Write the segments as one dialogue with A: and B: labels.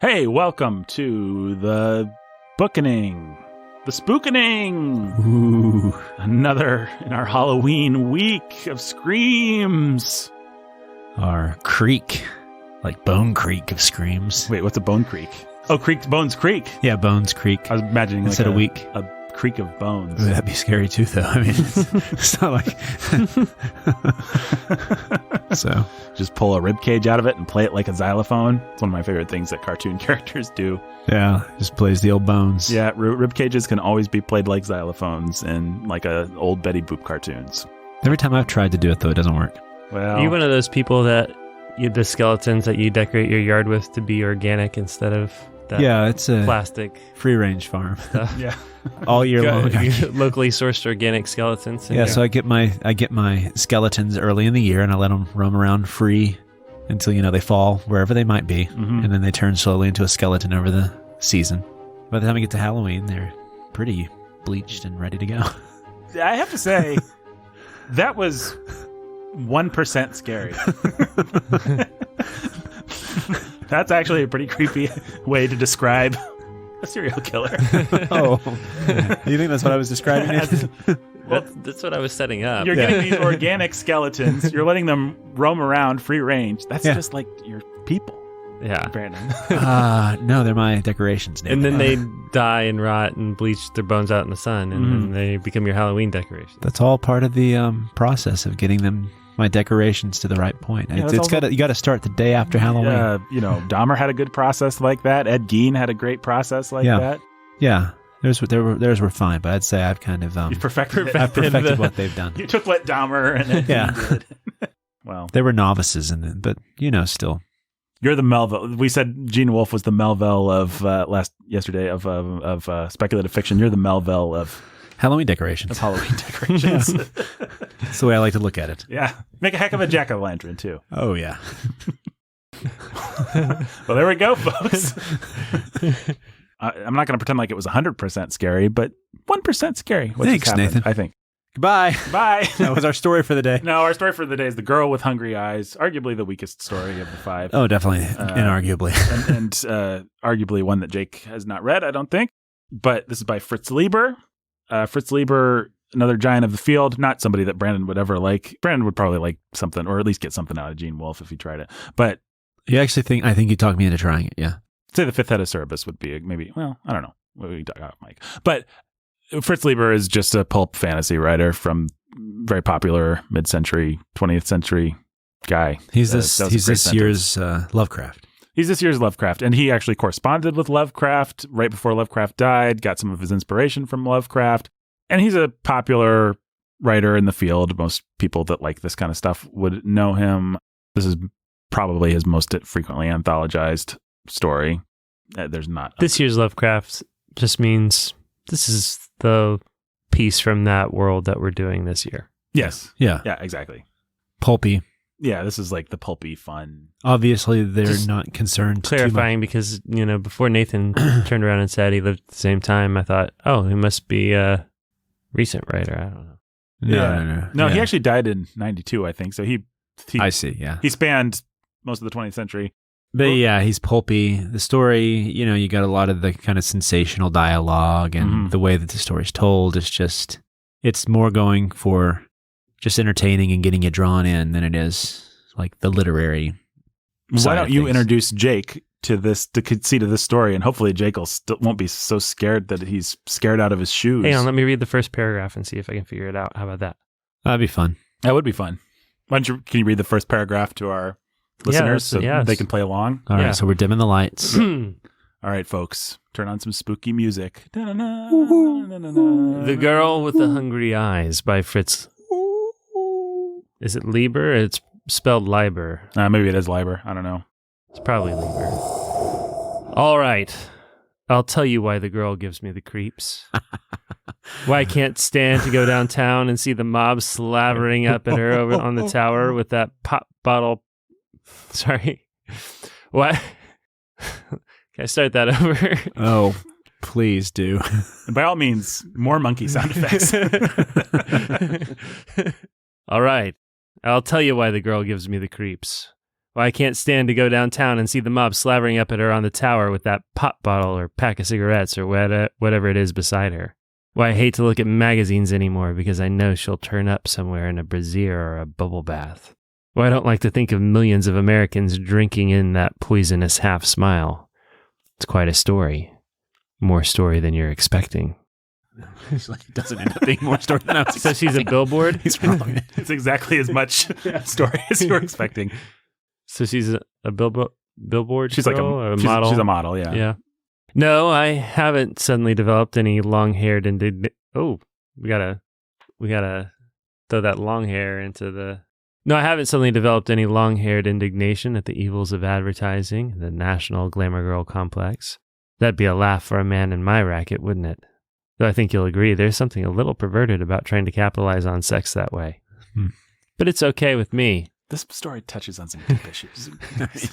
A: Hey, welcome to the Bookening, the Spookening.
B: Ooh.
A: Another in our Halloween week of screams.
B: Our creek, like Bone Creek of screams.
A: Wait, what's a Bone Creek? Oh, Bones Creek.
B: Yeah, Bones Creek.
A: I was imagining
B: instead
A: like
B: of week.
A: A creek of bones.
B: Ooh, that'd be scary too, though. I mean, it's not like so.
A: Just pull a rib cage out of it and play it like a xylophone. It's one of my favorite things that cartoon characters do.
B: Yeah, just plays the old bones.
A: Yeah, rib cages can always be played like xylophones in like old Betty Boop cartoons.
B: Every time I've tried to do it, though, it doesn't work.
A: Well,
C: Are you one of those people that the skeletons that you decorate your yard with to be organic instead of that
B: It's a
C: plastic
B: free-range farm.
C: stuff?
A: yeah.
B: All year long.
C: Locally sourced organic skeletons.
B: Yeah, so I get my skeletons early in the year, and I let them roam around free until they fall wherever they might be, and then they turn slowly into a skeleton over the season. By the time we get to Halloween, they're pretty bleached and ready to go.
A: I have to say, that was 1% scary. That's actually a pretty creepy way to describe a serial killer.
B: Oh, you think that's what I was describing?
C: That's what I was setting up.
A: You're getting these organic skeletons. You're letting them roam around free range. That's just like your people.
C: Yeah.
A: Brandon.
B: No, they're my decorations.
C: And then they die and rot and bleach their bones out in the sun, and then they become your Halloween decorations.
B: That's all part of the process of getting my decorations to the right point.
A: Yeah,
B: You got to start the day after Halloween.
A: Dahmer had a good process like that. Ed Gein had a great process like that.
B: Yeah. Theirs were fine, but I'd say I've kind of
A: You've perfected
B: what they've done.
A: You took what Dahmer and Ed Gein did. Well,
B: they were novices but still.
A: You're the Melville. We said Gene Wolfe was the Melville of yesterday of speculative fiction. You're the Melville of
B: Halloween decorations.
A: Halloween decorations.
B: That's the way I like to look at it.
A: Yeah. Make a heck of a jack-o'-lantern, too.
B: Oh, yeah.
A: Well, there we go, folks. I'm not going to pretend like it was 100% scary, but 1% scary.
B: Thanks, Nathan.
A: I think.
B: Goodbye.
A: Bye.
B: That was our story for the day.
A: No, our story for the day is The Girl with Hungry Eyes, arguably the weakest story of the five.
B: Oh, definitely. Inarguably.
A: and arguably one that Jake has not read, I don't think. But this is by Fritz Leiber. Fritz Leiber, another giant of the field, not somebody that Brandon would ever like. Brandon would probably like something, or at least get something out of Gene Wolfe if he tried it. But
B: I think you talked me into trying it, yeah.
A: Say the fifth head of Cerberus would be maybe, well, I don't know. We talk about Mike. But Fritz Leiber is just a pulp fantasy writer from very popular mid-century, 20th century guy.
B: He's this year's Lovecraft.
A: He's this year's Lovecraft, and he actually corresponded with Lovecraft right before Lovecraft died, got some of his inspiration from Lovecraft, and he's a popular writer in the field. Most people that like this kind of stuff would know him. This is probably his most frequently anthologized story. There's not...
C: This year's Lovecraft just means this is the piece from that world that we're doing this year.
A: Yes.
B: Yeah.
A: Yeah, exactly.
B: Pulpy.
A: Yeah, this is like the pulpy fun.
B: Obviously, they're
C: Just
B: not concerned.
C: Clarifying because, before Nathan turned around and said he lived at the same time, I thought, oh, he must be a recent writer. I don't know.
A: No, he actually died in 92, I think. So he
B: I see, yeah.
A: He spanned most of the 20th century.
B: But yeah, he's pulpy. The story, you got a lot of the kind of sensational dialogue and the way that the story's told is just, it's more going for just entertaining and getting you drawn in than it is like the literary side.
A: Why don't you introduce Jake to this, to conceit of this story, and hopefully Jake won't be so scared that he's scared out of his shoes.
C: Hang on, let me read the first paragraph and see if I can figure it out. How about that?
B: That'd be fun.
A: That would be fun. Can you read the first paragraph to our listeners so they can play along?
B: All right, so we're dimming the lights.
A: All right, folks, turn on some spooky music.
C: The Girl with the Hungry Eyes by Fritz. Is it Leiber? It's spelled Leiber.
A: Maybe it is Leiber. I don't know.
C: It's probably Leiber. All right. I'll tell you why the girl gives me the creeps. Why I can't stand to go downtown and see the mob slavering up at her over on the tower with that pop bottle. Sorry. What? Can I start that over?
B: Oh, please do.
A: And by all means, more monkey sound effects.
C: All right. I'll tell you why the girl gives me the creeps. Why I can't stand to go downtown and see the mob slavering up at her on the tower with that pop bottle or pack of cigarettes or whatever it is beside her. Why I hate to look at magazines anymore because I know she'll turn up somewhere in a brassiere or a bubble bath. Why I don't like to think of millions of Americans drinking in that poisonous half smile. It's quite a story. More story than you're expecting.
B: It doesn't end up being more story than I was expecting.
C: So she's a billboard?
B: He's wrong.
A: It's exactly as much story as you were expecting.
C: So she's a billboard
A: She's
C: girl
A: like
C: or a
A: she's,
C: model?
A: She's a model, yeah.
C: Yeah. No, I haven't suddenly developed any long-haired Oh, we gotta throw that long hair into the... No, I haven't suddenly developed any long-haired indignation at the evils of advertising, the national glamour girl complex. That'd be a laugh for a man in my racket, wouldn't it? Though I think you'll agree there's something a little perverted about trying to capitalize on sex that way. But it's okay with me.
A: This story touches on some deep issues.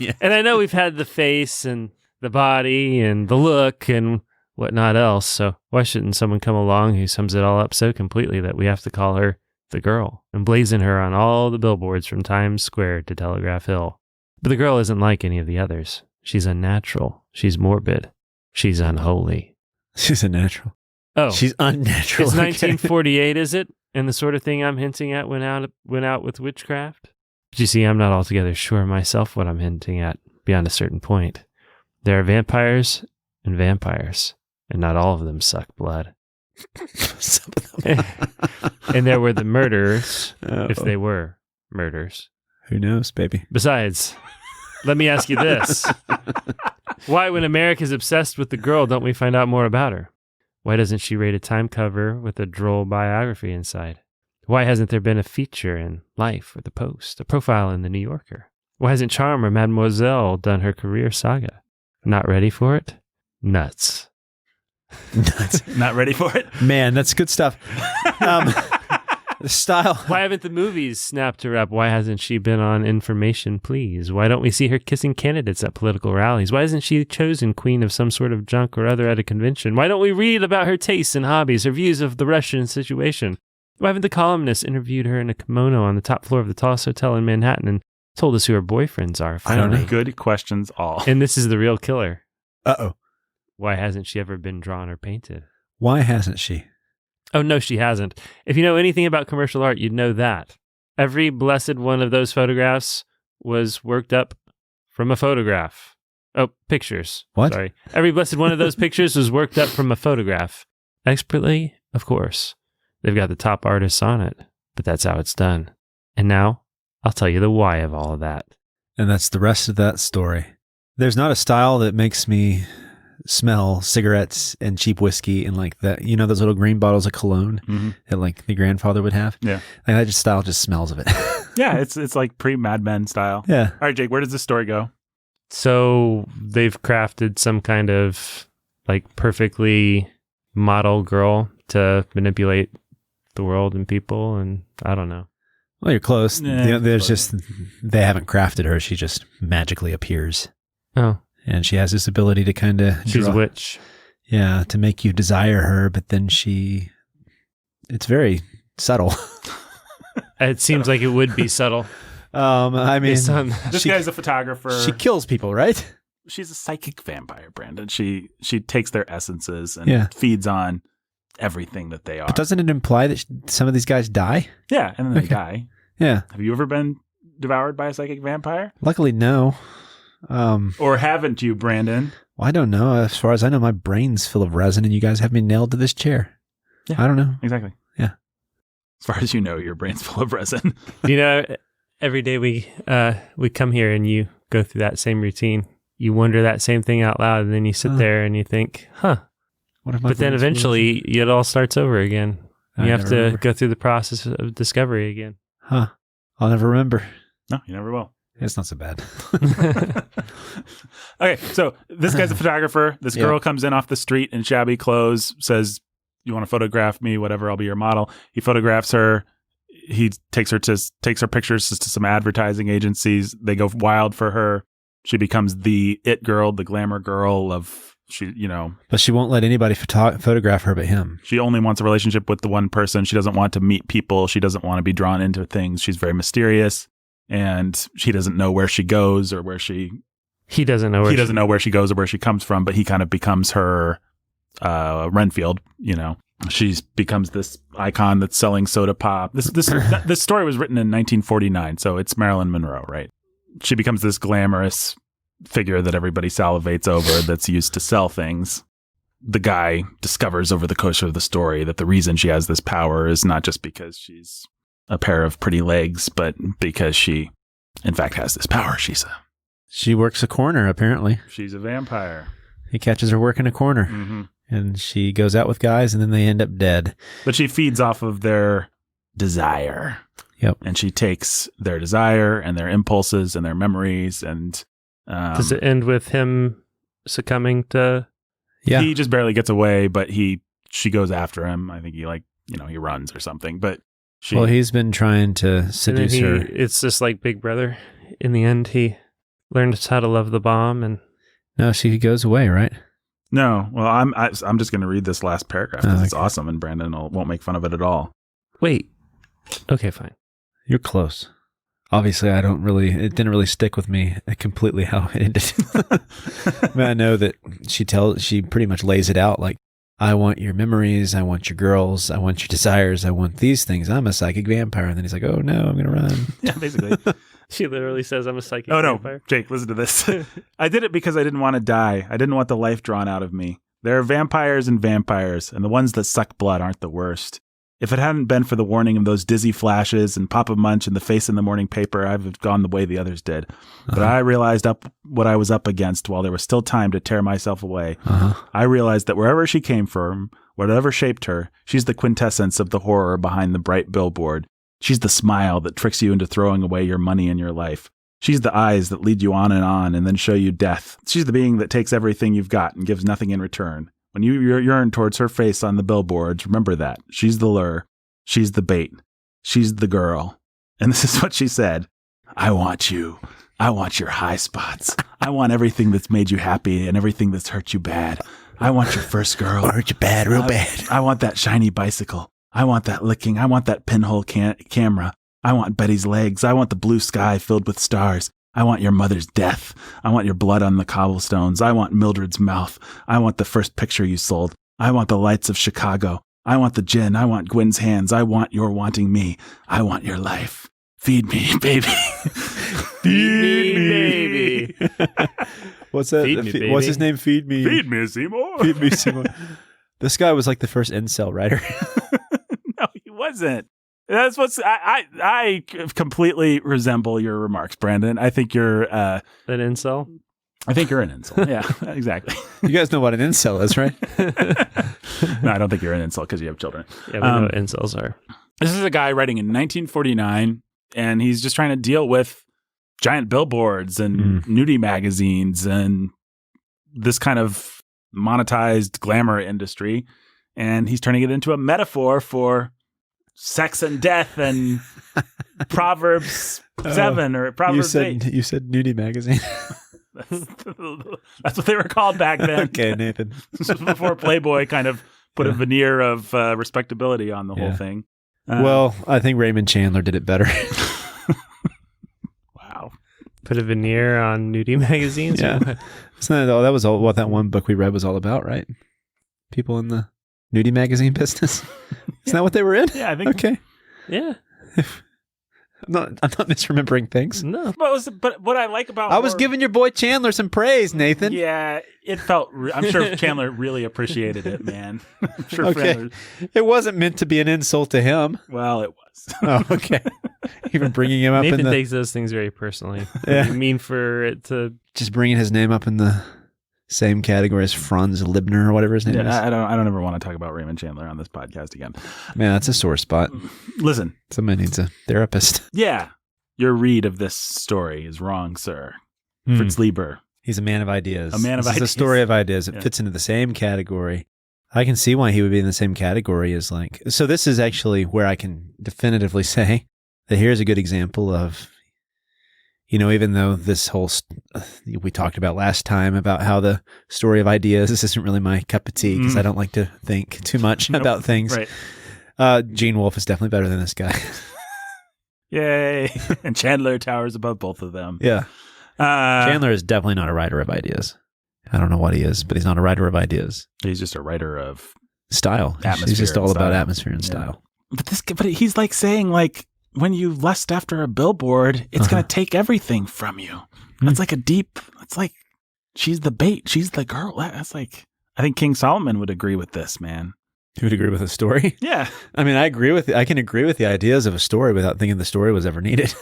B: Yeah.
C: And I know we've had the face and the body and the look and whatnot else, so why shouldn't someone come along who sums it all up so completely that we have to call her the girl and blazon her on all the billboards from Times Square to Telegraph Hill? But the girl isn't like any of the others. She's unnatural. She's morbid. She's unholy.
B: She's unnatural.
C: Oh,
B: She's unnatural.
C: it's
B: Okay.
C: 1948, is it? And the sort of thing I'm hinting at went out with witchcraft? But you see, I'm not altogether sure myself what I'm hinting at beyond a certain point. There are vampires, and not all of them suck blood.
B: Some of them.
C: And there were the murderers, if
B: Uh-oh.
C: they were murders.
B: Who knows, baby?
C: Besides, let me ask you this. Why, when America's obsessed with the girl, don't we find out more about her? Why doesn't she rate a Time cover with a droll biography inside? Why hasn't there been a feature in Life or The Post, a profile in The New Yorker? Why hasn't Charm or Mademoiselle done her career saga? Not ready for it? Nuts.
B: Nuts.
A: Not ready for it?
B: Man, that's good stuff. The style.
C: Why haven't the movies snapped her up? Why hasn't she been on Information Please? Why don't we see her kissing candidates at political rallies? Why isn't she chosen queen of some sort of junk or other at a convention? Why don't we read about her tastes and hobbies, her views of the Russian situation? Why haven't the columnists interviewed her in a kimono on the top floor of the tallest hotel in Manhattan and told us who her boyfriends are?
B: I don't know.
C: finally?
A: Good questions all.
C: And this is the real killer.
B: Uh-oh.
C: Why hasn't she ever been drawn or painted?
B: Why hasn't she?
C: Oh, no, she hasn't. If you know anything about commercial art, you'd know that. Every blessed one of those photographs was worked up from a photograph. Oh, pictures.
B: What?
C: Sorry. Every blessed one of those pictures was worked up from a photograph. Expertly, of course. They've got the top artists on it, but that's how it's done. And now, I'll tell you the why of all of that.
B: And that's the rest of that story. There's not a style that makes me smell cigarettes and cheap whiskey and like that. You know, those little green bottles of cologne that like the grandfather would have?
A: Yeah.
B: Like that style just smells of it.
A: Yeah, it's like pre-Mad Men style.
B: Yeah.
A: All right, Jake, where does this story go?
C: So they've crafted some kind of like perfectly model girl to manipulate the world and people, and I don't know.
B: Well, you're close.
A: Yeah,
B: There's
A: close.
B: just, they haven't crafted her. She just magically appears.
C: Oh,
B: And she has this ability to kind of
C: she's a witch.
B: Yeah, to make you desire her, but then it's very subtle.
C: It seems like it would be subtle.
B: I mean,
C: Based on
A: This guy's a photographer.
B: she kills people, right?
A: She's a psychic vampire, Brandon. She takes their essences and
B: Yeah.
A: feeds on everything that they are.
B: But doesn't it imply that some of these guys die?
A: Yeah, and then they
B: Okay.
A: die.
B: Yeah.
A: Have you ever been devoured by a psychic vampire?
B: Luckily, no.
A: Or haven't you, Brandon?
B: Well, I don't know. As far as I know, my brain's full of resin, and you guys have me nailed to this chair.
A: Yeah.
B: I don't know.
A: Exactly.
B: Yeah.
A: As far as you know, your brain's full of resin.
C: You know, every day we come here and you go through that same routine. You wonder that same thing out loud, and then you sit
B: Huh.
C: there and you think, "Huh."
B: What if my
C: But then
B: brain's full of
C: eventually, it all starts over again.
B: I
C: You have
B: never
C: to
B: remember.
C: go through the process of discovery again.
B: Huh. I'll never remember.
A: No, you never will.
B: It's not so bad.
A: Okay, so this guy's a photographer. This girl comes in off the street in shabby clothes, says, "You want to photograph me? Whatever, I'll be your model." He photographs her. He takes her pictures to some advertising agencies. They go wild for her. She becomes the it girl, the glamour girl of
B: But she won't let anybody photograph her but him.
A: She only wants a relationship with the one person. She doesn't want to meet people. She doesn't want to be drawn into things. She's very mysterious. and she doesn't know where she goes or where she.
C: He doesn't know
A: where she goes or where she comes from, but he kind of becomes her Renfield. She becomes this icon that's selling soda pop. This story was written in 1949, so it's Marilyn Monroe, right? She becomes this glamorous figure that everybody salivates over that's used to sell things. The guy discovers over the course of the story that the reason she has this power is not just because she's a pair of pretty legs, but because she, in fact, has this power.
B: She works a corner, apparently.
A: She's a vampire.
B: He catches her working a corner.
A: Mm-hmm.
B: And she goes out with guys, and then they end up dead.
A: But she feeds off of their desire.
B: Yep.
A: And she takes their desire and their impulses and their memories. And
C: does it end with him succumbing to?
B: Yeah.
A: He just barely gets away, but she goes after him. I think he he runs or something. But
B: he's been trying to seduce her.
C: It's just like Big Brother. In the end, he learned how to love the bomb, and
B: no, she goes away, right?
A: No, well, I'm just going to read this last paragraph because it's awesome, and Brandon won't make fun of it at all.
C: Wait. Okay, fine.
B: You're close. Obviously, it didn't really stick with me completely how it ended. I know that she pretty much lays it out like, I want your memories, I want your girls, I want your desires, I want these things. I'm a psychic vampire. And then he's like, oh no, I'm going to run.
A: Yeah, basically.
C: She literally says, I'm a psychic vampire.
A: No, Jake, listen to this. I did it because I didn't want to die. I didn't want the life drawn out of me. There are vampires, and the ones that suck blood aren't the worst. If it hadn't been for the warning of those dizzy flashes and Papa Munch and the face in the morning paper, I'd have gone the way the others did. But I realized what I was up against while there was still time to tear myself away. I realized that wherever she came from, whatever shaped her, she's the quintessence of the horror behind the bright billboard. She's the smile that tricks you into throwing away your money and your life. She's the eyes that lead you on and then show you death. She's the being that takes everything you've got and gives nothing in return. When you yearn towards her face on the billboards, remember that. She's the lure. She's the bait. She's the girl. And this is what she said. I want you. I want your high spots. I want everything that's made you happy and everything that's hurt you bad. I want your first girl.
B: Hurt you bad, real bad.
A: I want that shiny bicycle. I want that licking. I want that pinhole camera. I want Betty's legs. I want the blue sky filled with stars. I want your mother's death. I want your blood on the cobblestones. I want Mildred's mouth. I want the first picture you sold. I want the lights of Chicago. I want the gin. I want Gwen's hands. I want your wanting me. I want your life. Feed me, baby.
C: Feed me, baby.
B: What's that?
C: Feed me, baby.
B: What's his name? Feed me.
A: Feed me, Seymour.
B: Feed me, Seymour. This guy was like the first incel writer.
A: No, he wasn't. That's what's. I completely resemble your remarks, Brandon. I think you're
C: an incel.
A: I think you're an incel. Yeah, exactly.
B: You guys know what an incel is, right?
A: No, I don't think you're an incel because you have children.
C: Yeah, we know what incels are.
A: This is a guy writing in 1949, and he's just trying to deal with giant billboards and nudie magazines and this kind of monetized glamour industry, and he's turning it into a metaphor for sex and death and Proverbs 7 or Proverbs 8.
B: You said nudie magazine.
A: That's what they were called back then.
B: Okay, Nathan.
A: This was before Playboy kind of put a veneer of respectability on the whole thing.
B: Well, I think Raymond Chandler did it better.
A: Wow.
B: Put a veneer on nudie magazines? Yeah. That was all what that one book we read was all about, right? People in the nudie magazine business. Isn't that what they were in?
A: Yeah, I think.
B: Okay.
C: Yeah.
B: I'm not misremembering things.
C: No.
A: But what I like about
B: I was giving your boy Chandler some praise, Nathan.
A: Yeah, it felt. I'm sure Chandler really appreciated it, man. I'm sure.
B: Okay. It wasn't meant to be an insult to him.
A: Well, it was.
B: Oh, okay. Even bringing him up
C: Nathan
B: in the
C: takes those things very personally.
B: Yeah.
C: You mean for it to
B: just bringing his name up in the same category as Franz Libner or whatever his name is.
A: I don't ever want to talk about Raymond Chandler on this podcast again.
B: Man, that's a sore spot.
A: Listen,
B: somebody needs a therapist.
A: Yeah, your read of this story is wrong, sir. Fritz Leiber.
B: He's a man of ideas.
A: A man of ideas.
B: It's a story of ideas. It fits into the same category. I can see why he would be in the same category as like. So this is actually where I can definitively say that here's a good example of, you know, even though this whole, we talked about last time about how the story of ideas, this isn't really my cup of tea because I don't like to think too much about things.
A: Right.
B: Gene Wolfe is definitely better than this guy.
A: Yay. And Chandler towers above both of them.
B: Yeah. Chandler is definitely not a writer of ideas. I don't know what he is, but he's not a writer of ideas.
A: He's just a writer of
B: style. He's just all about atmosphere and style.
A: But he's like saying, like, when you lust after a billboard, it's going to take everything from you. That's like it's like, she's the bait. She's the girl. That's like, I think King Solomon would agree with this, man.
B: You would agree with the story?
A: Yeah.
B: I mean, I can agree with the ideas of a story without thinking the story was ever needed.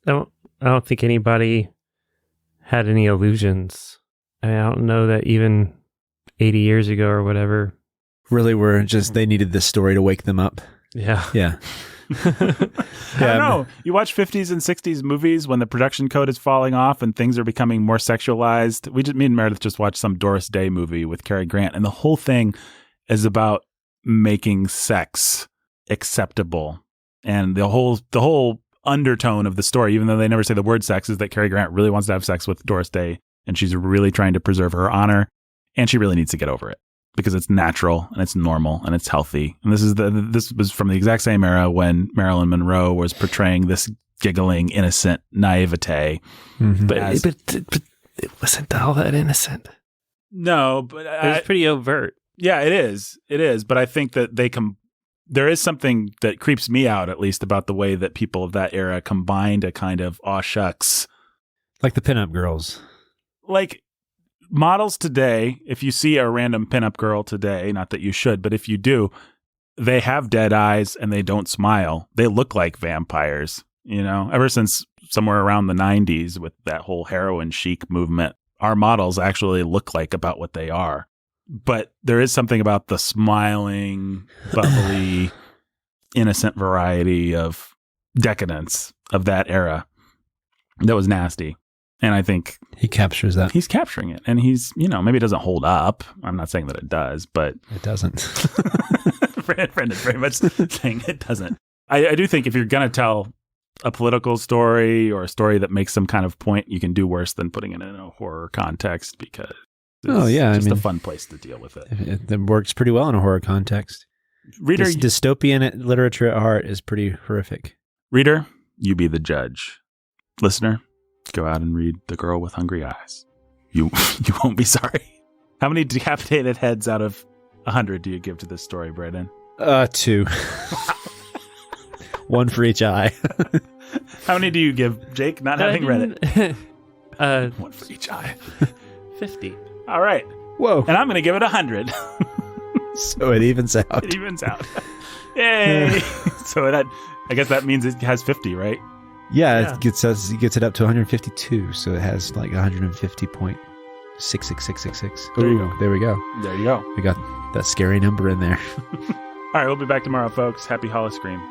C: I don't think anybody had any illusions. I don't know that even 80 years ago or whatever.
B: Really were just, they needed this story to wake them up.
C: Yeah.
B: Yeah.
A: I don't know. You watch 50s and 60s movies when the production code is falling off and things are becoming more sexualized. Me and Meredith just watched some Doris Day movie with Cary Grant, and the whole thing is about making sex acceptable. And the whole undertone of the story, even though they never say the word sex, is that Cary Grant really wants to have sex with Doris Day, and she's really trying to preserve her honor, and she really needs to get over it. Because it's natural and it's normal and it's healthy. And this was from the exact same era when Marilyn Monroe was portraying this giggling, innocent naivete.
C: Mm-hmm. But it wasn't all that innocent.
A: No, but
C: it was pretty overt.
A: Yeah, it is. It is. But I think that there is something that creeps me out, at least, about the way that people of that era combined a kind of aw shucks.
B: Like the pinup girls.
A: Like, models today, if you see a random pinup girl today, not that you should, but if you do, they have dead eyes and they don't smile. They look like vampires, you know? Ever since somewhere around the 90s with that whole heroin chic movement, our models actually look like about what they are. But there is something about the smiling, bubbly, innocent variety of decadence of that era that was nasty. And I think
B: he captures that.
A: He's capturing it. And he's, maybe it doesn't hold up. I'm not saying that it does, but
B: it doesn't.
A: Brendan's very much saying it doesn't. I do think if you're going to tell a political story or a story that makes some kind of point, you can do worse than putting it in a horror context, because it's just a fun place to deal with it.
B: It works pretty well in a horror context.
A: Reader,
B: dystopian literature at heart is pretty horrific.
A: Reader, you be the judge. Listener, go out and read The Girl with Hungry Eyes. You won't be sorry. How many decapitated heads out of 100 do you give to this story, Brayden?
B: 2. One for each eye.
A: How many do you give, Jake, not having read it? One for each eye.
C: 50.
A: All right.
B: Whoa.
A: And I'm going to give it 100.
B: So it evens out.
A: It evens out. Yay. So I guess that means it has 50, right?
B: Yeah. It gets it up to 152, so it has like 150.66666. Ooh, there we go.
A: There you go.
B: We got that scary number in there.
A: All right, we'll be back tomorrow, folks. Happy Holla Scream.